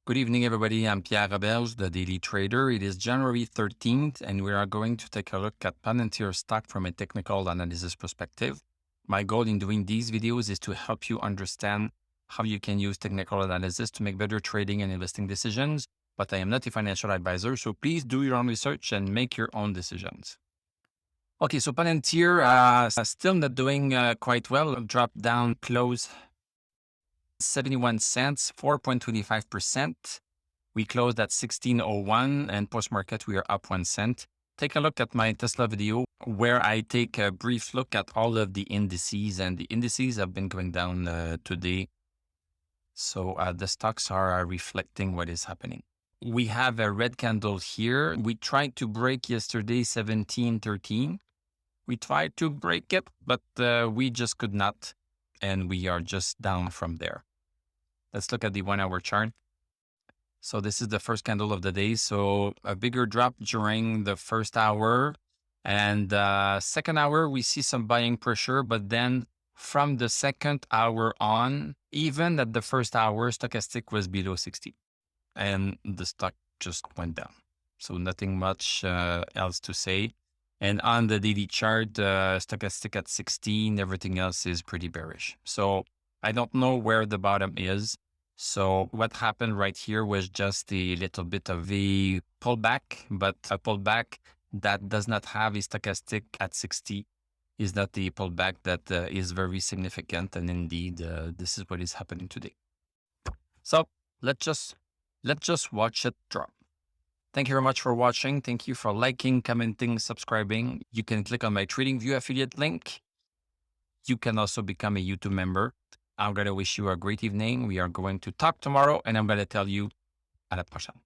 Good evening, everybody. I'm Pierre Roberge, the Daily Trader. It is January 13th, and we are going to take a look at Palantir stock from a technical analysis perspective. My goal in doing these videos is to help you understand how you can use technical analysis to make better trading and investing decisions. But I am not a financial advisor, so please do your own research and make your own decisions. Okay, so Palantir still not doing quite well. Dropped down close 71 cents, 4.25%. We closed at 1601 and post-market we are up 1 cent. Take a look at my Tesla video where I take a brief look at all of the indices, and the indices have been going down today. So the stocks are reflecting what is happening. We have a red candle here. We tried to break yesterday 1713. We tried to break it, but we just could not. And we are just down from there. Let's look at the 1 hour chart. So this is the first candle of the day. So a bigger drop during the first hour, and second hour, we see some buying pressure, but then from the second hour on, even at the first hour, stochastic was below 60 and the stock just went down. So nothing much else to say. And on the daily chart, stochastic at 16, everything else is pretty bearish. So I don't know where the bottom is. So what happened right here was just a little bit of a pullback, but a pullback that does not have a stochastic at 60 is not the pullback that is very significant. And indeed, this is what is happening today. So let's just watch it drop. Thank you very much for watching. Thank you for liking, commenting, subscribing. You can click on my TradingView affiliate link. You can also become a YouTube member. I'm going to wish you a great evening. We are going to talk tomorrow, and I'm going to tell you à la prochaine.